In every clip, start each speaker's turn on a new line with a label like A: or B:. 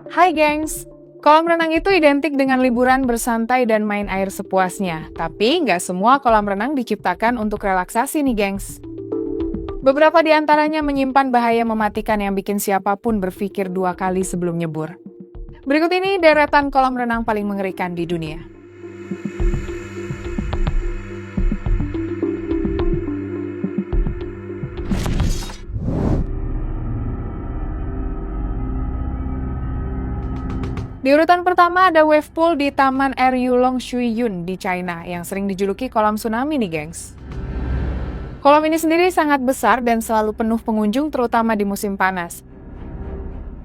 A: Hai gengs, kolam renang itu identik dengan liburan bersantai dan main air sepuasnya. Tapi nggak semua kolam renang diciptakan untuk relaksasi nih gengs. Beberapa di antaranya menyimpan bahaya mematikan yang bikin siapapun berpikir dua kali sebelum nyebur. Berikut ini deretan kolam renang paling mengerikan di dunia. Di urutan pertama ada wave pool di Taman Air Yulong Shuiyun di China yang sering dijuluki kolam tsunami nih gengs. Kolam ini sendiri sangat besar dan selalu penuh pengunjung terutama di musim panas.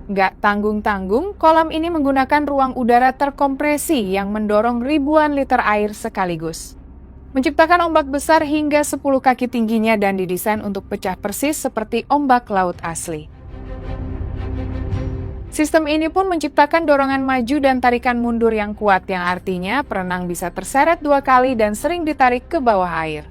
A: Nggak tanggung-tanggung, kolam ini menggunakan ruang udara terkompresi yang mendorong ribuan liter air sekaligus. Menciptakan ombak besar hingga 10 kaki tingginya dan didesain untuk pecah persis seperti ombak laut asli. Sistem ini pun menciptakan dorongan maju dan tarikan mundur yang kuat yang artinya perenang bisa terseret 2 kali dan sering ditarik ke bawah air.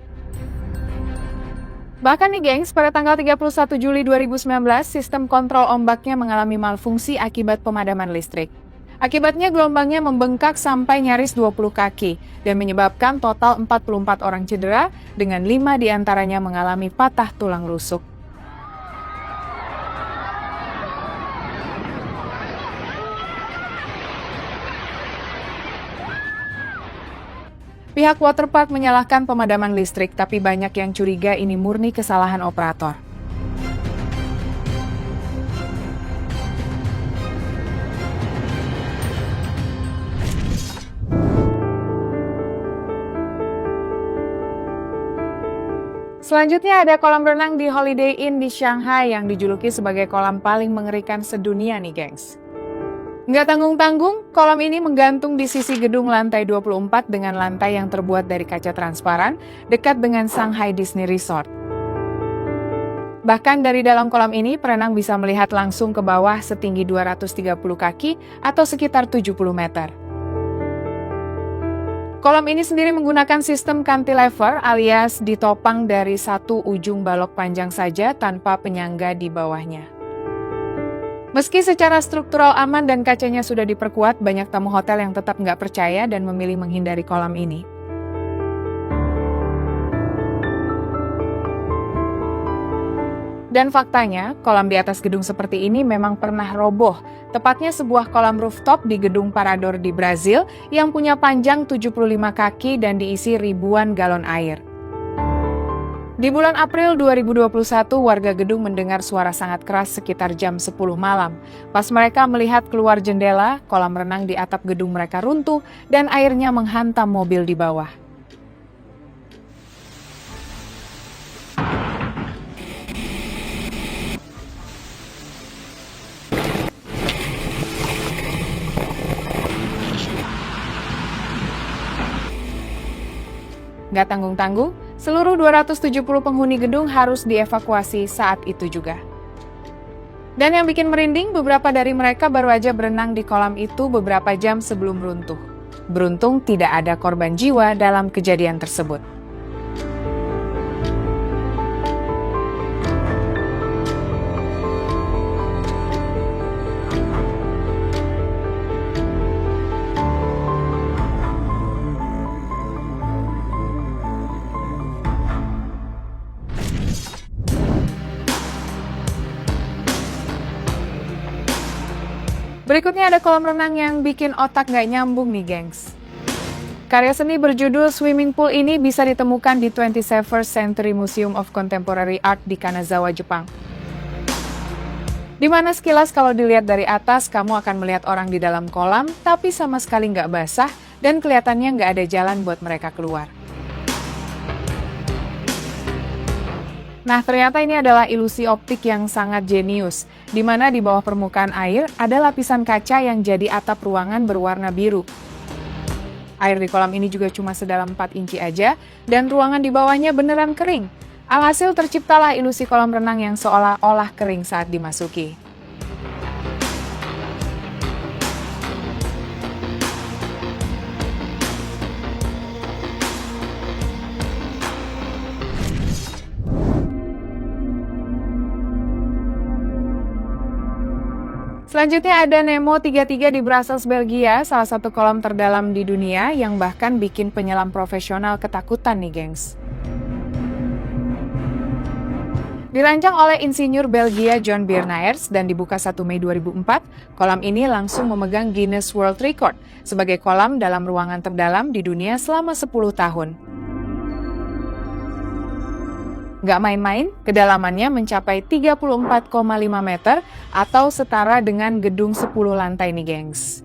A: Bahkan nih gengs, pada tanggal 31 Juli 2019, sistem kontrol ombaknya mengalami malfungsi akibat pemadaman listrik. Akibatnya gelombangnya membengkak sampai nyaris 20 kaki dan menyebabkan total 44 orang cedera dengan 5 diantaranya mengalami patah tulang rusuk. Pihak waterpark menyalahkan pemadaman listrik, tapi banyak yang curiga ini murni kesalahan operator. Selanjutnya ada kolam renang di Holiday Inn di Shanghai yang dijuluki sebagai kolam paling mengerikan sedunia nih gengs. Nggak tanggung-tanggung, kolam ini menggantung di sisi gedung lantai 24 dengan lantai yang terbuat dari kaca transparan dekat dengan Shanghai Disney Resort. Bahkan dari dalam kolam ini, perenang bisa melihat langsung ke bawah setinggi 230 kaki atau sekitar 70 meter. Kolam ini sendiri menggunakan sistem cantilever alias ditopang dari satu ujung balok panjang saja tanpa penyangga di bawahnya. Meski secara struktural aman dan kacanya sudah diperkuat, banyak tamu hotel yang tetap nggak percaya dan memilih menghindari kolam ini. Dan faktanya, kolam di atas gedung seperti ini memang pernah roboh. Tepatnya sebuah kolam rooftop di gedung Parador di Brazil yang punya panjang 75 kaki dan diisi ribuan galon air. Di bulan April 2021, warga gedung mendengar suara sangat keras sekitar jam 10 malam. Pas mereka melihat keluar jendela, kolam renang di atap gedung mereka runtuh dan airnya menghantam mobil di bawah. Nggak tanggung-tanggung, seluruh 270 penghuni gedung harus dievakuasi saat itu juga. Dan yang bikin merinding, beberapa dari mereka baru aja berenang di kolam itu beberapa jam sebelum runtuh. Beruntung tidak ada korban jiwa dalam kejadian tersebut. Berikutnya ada kolam renang yang bikin otak nggak nyambung nih gengs. Karya seni berjudul Swimming Pool ini bisa ditemukan di 27th Century Museum of Contemporary Art di Kanazawa, Jepang. Di mana sekilas kalau dilihat dari atas, kamu akan melihat orang di dalam kolam, tapi sama sekali nggak basah dan kelihatannya nggak ada jalan buat mereka keluar. Nah, ternyata ini adalah ilusi optik yang sangat jenius, di mana di bawah permukaan air ada lapisan kaca yang jadi atap ruangan berwarna biru. Air di kolam ini juga cuma sedalam 4 inci aja, dan ruangan di bawahnya beneran kering. Alhasil terciptalah ilusi kolam renang yang seolah-olah kering saat dimasuki. Selanjutnya ada Nemo 33 di Brussels, Belgia, salah satu kolam terdalam di dunia yang bahkan bikin penyelam profesional ketakutan nih, gengs. Dirancang oleh insinyur Belgia John Biernaers dan dibuka 1 Mei 2004, kolam ini langsung memegang Guinness World Record sebagai kolam dalam ruangan terdalam di dunia selama 10 tahun. Nggak main-main, kedalamannya mencapai 34,5 meter atau setara dengan gedung 10 lantai nih, gengs.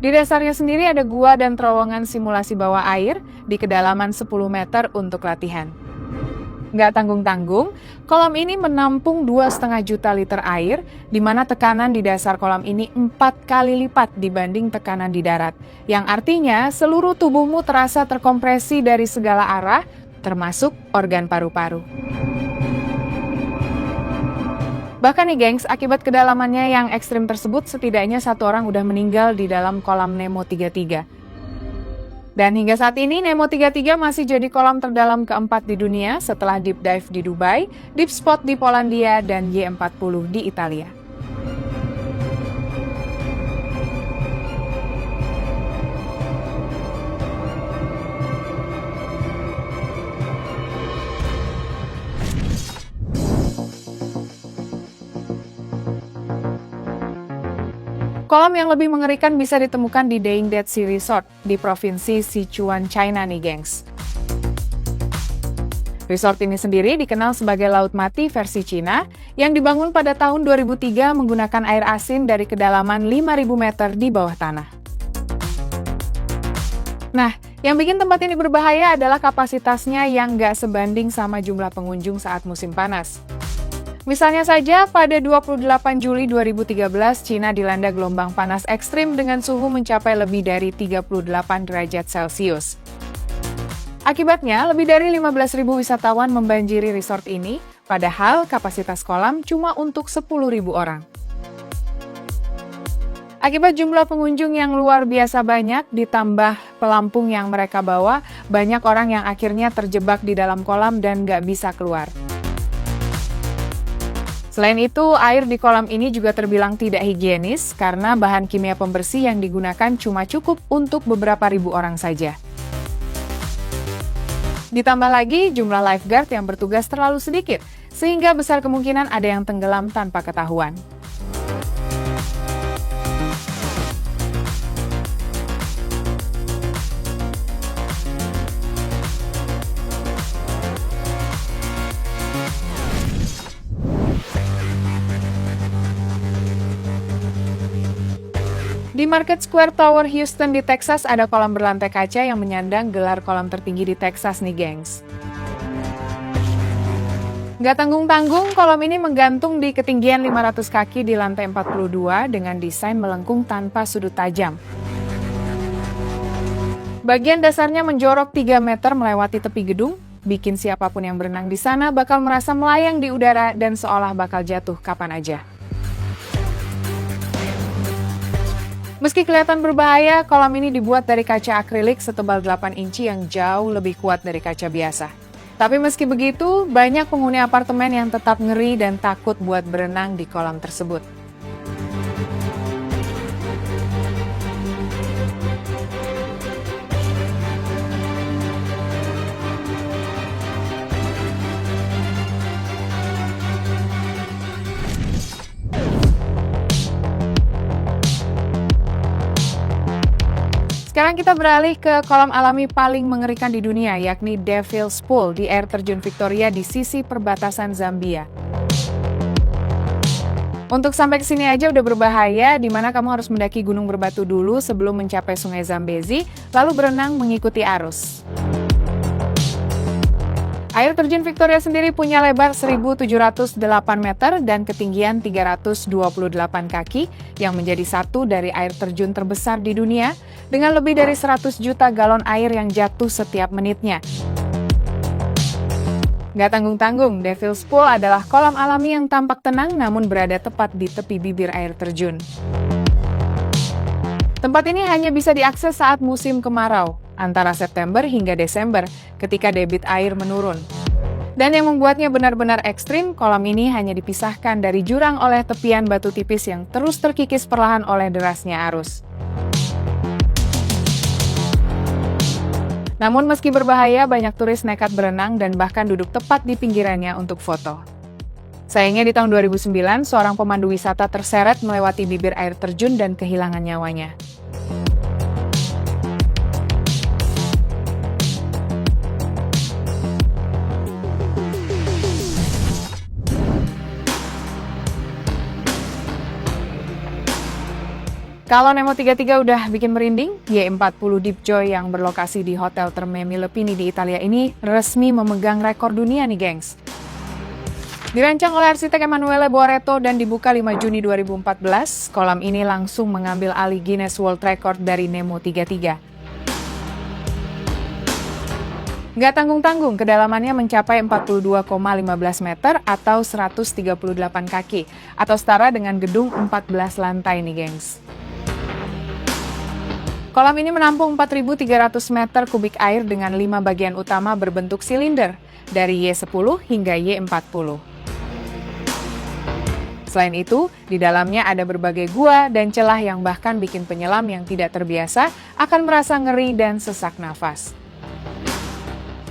A: Di dasarnya sendiri ada gua dan terowongan simulasi bawah air di kedalaman 10 meter untuk latihan. Nggak tanggung-tanggung, kolam ini menampung 2,5 juta liter air, di mana tekanan di dasar kolam ini 4 kali lipat dibanding tekanan di darat. Yang artinya seluruh tubuhmu terasa terkompresi dari segala arah, termasuk organ paru-paru. Bahkan nih gengs, akibat kedalamannya yang ekstrim tersebut, setidaknya 1 orang udah meninggal di dalam kolam Nemo 33. Dan hingga saat ini, Nemo 33 masih jadi kolam terdalam keempat di dunia setelah Deep Dive di Dubai, Deep Spot di Polandia, dan Y40 di Italia. Kolam yang lebih mengerikan bisa ditemukan di Daying Dead Sea Resort di provinsi Sichuan, China nih, gengs. Resort ini sendiri dikenal sebagai Laut Mati versi Cina yang dibangun pada tahun 2003 menggunakan air asin dari kedalaman 5.000 meter di bawah tanah. Nah, yang bikin tempat ini berbahaya adalah kapasitasnya yang nggak sebanding sama jumlah pengunjung saat musim panas. Misalnya saja, pada 28 Juli 2013, Cina dilanda gelombang panas ekstrim dengan suhu mencapai lebih dari 38 derajat Celcius. Akibatnya, lebih dari 15.000 wisatawan membanjiri resort ini, padahal kapasitas kolam cuma untuk 10.000 orang. Akibat jumlah pengunjung yang luar biasa banyak, ditambah pelampung yang mereka bawa, banyak orang yang akhirnya terjebak di dalam kolam dan nggak bisa keluar. Selain itu, air di kolam ini juga terbilang tidak higienis karena bahan kimia pembersih yang digunakan cuma cukup untuk beberapa ribu orang saja. Ditambah lagi, jumlah lifeguard yang bertugas terlalu sedikit, sehingga besar kemungkinan ada yang tenggelam tanpa ketahuan. Di Market Square Tower Houston di Texas ada kolam berlantai kaca yang menyandang gelar kolam tertinggi di Texas nih, gengs. Nggak tanggung-tanggung, kolam ini menggantung di ketinggian 500 kaki di lantai 42 dengan desain melengkung tanpa sudut tajam. Bagian dasarnya menjorok 3 meter melewati tepi gedung, bikin siapapun yang berenang di sana bakal merasa melayang di udara dan seolah bakal jatuh kapan aja. Meski kelihatan berbahaya, kolam ini dibuat dari kaca akrilik setebal 8 inci yang jauh lebih kuat dari kaca biasa. Tapi meski begitu, banyak penghuni apartemen yang tetap ngeri dan takut buat berenang di kolam tersebut. Sekarang kita beralih ke kolam alami paling mengerikan di dunia, yakni Devil's Pool di air terjun Victoria di sisi perbatasan Zambia. Untuk sampai ke sini aja udah berbahaya, di mana kamu harus mendaki gunung berbatu dulu sebelum mencapai sungai Zambezi, lalu berenang mengikuti arus. Air terjun Victoria sendiri punya lebar 1.708 meter dan ketinggian 328 kaki yang menjadi satu dari air terjun terbesar di dunia dengan lebih dari 100 juta galon air yang jatuh setiap menitnya. Nggak tanggung-tanggung, Devil's Pool adalah kolam alami yang tampak tenang namun berada tepat di tepi bibir air terjun. Tempat ini hanya bisa diakses saat musim kemarau, antara September hingga Desember, ketika debit air menurun. Dan yang membuatnya benar-benar ekstrim, kolam ini hanya dipisahkan dari jurang oleh tepian batu tipis yang terus terkikis perlahan oleh derasnya arus. Namun meski berbahaya, banyak turis nekat berenang dan bahkan duduk tepat di pinggirannya untuk foto. Sayangnya di tahun 2009, seorang pemandu wisata terseret melewati bibir air terjun dan kehilangan nyawanya. Kalau Nemo 33 udah bikin merinding, Y40 Deep Joy yang berlokasi di Hotel Terme Milepini di Italia ini resmi memegang rekor dunia nih, gengs. Dirancang oleh arsitek Emanuele Boareto dan dibuka 5 Juni 2014, kolam ini langsung mengambil alih Guinness World Record dari Nemo 33. Nggak tanggung-tanggung, kedalamannya mencapai 42,15 meter atau 138 kaki, atau setara dengan gedung 14 lantai nih, gengs. Kolam ini menampung 4.300 meter kubik air dengan 5 bagian utama berbentuk silinder, dari Y10 hingga Y40. Selain itu, di dalamnya ada berbagai gua dan celah yang bahkan bikin penyelam yang tidak terbiasa akan merasa ngeri dan sesak nafas.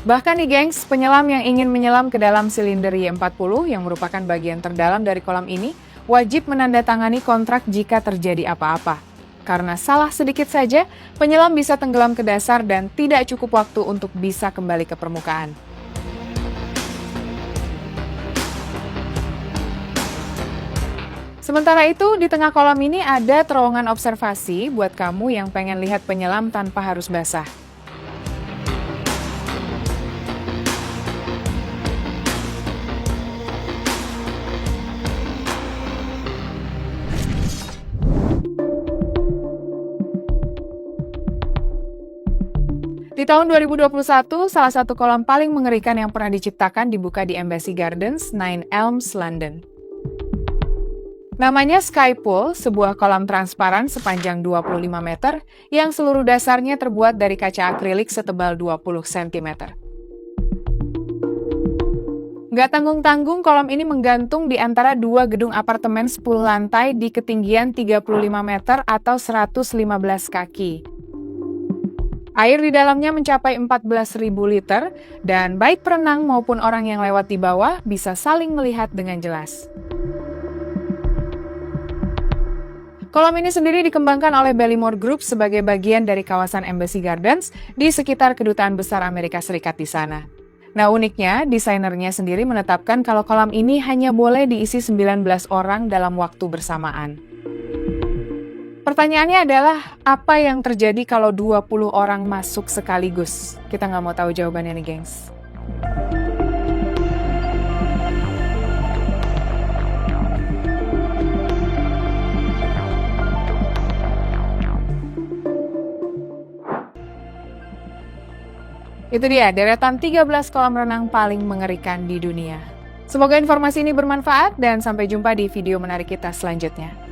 A: Bahkan nih gengs, penyelam yang ingin menyelam ke dalam silinder Y40 yang merupakan bagian terdalam dari kolam ini, wajib menandatangani kontrak jika terjadi apa-apa. Karena salah sedikit saja, penyelam bisa tenggelam ke dasar dan tidak cukup waktu untuk bisa kembali ke permukaan. Sementara itu, di tengah kolam ini ada terowongan observasi buat kamu yang pengen lihat penyelam tanpa harus basah. Di tahun 2021, salah satu kolam paling mengerikan yang pernah diciptakan dibuka di Embassy Gardens, Nine Elms, London. Namanya Sky Pool, sebuah kolam transparan sepanjang 25 meter yang seluruh dasarnya terbuat dari kaca akrilik setebal 20 cm. Nggak tanggung-tanggung, kolam ini menggantung di antara dua gedung apartemen 10 lantai di ketinggian 35 meter atau 115 kaki. Air di dalamnya mencapai 14.000 liter, dan baik perenang maupun orang yang lewat di bawah bisa saling melihat dengan jelas. Kolam ini sendiri dikembangkan oleh Ballymore Group sebagai bagian dari kawasan Embassy Gardens di sekitar Kedutaan Besar Amerika Serikat di sana. Nah uniknya, desainernya sendiri menetapkan kalau kolam ini hanya boleh diisi 19 orang dalam waktu bersamaan. Pertanyaannya adalah, apa yang terjadi kalau 20 orang masuk sekaligus? Kita nggak mau tahu jawabannya nih, gengs. Itu dia, deretan 13 kolam renang paling mengerikan di dunia. Semoga informasi ini bermanfaat dan sampai jumpa di video menarik kita selanjutnya.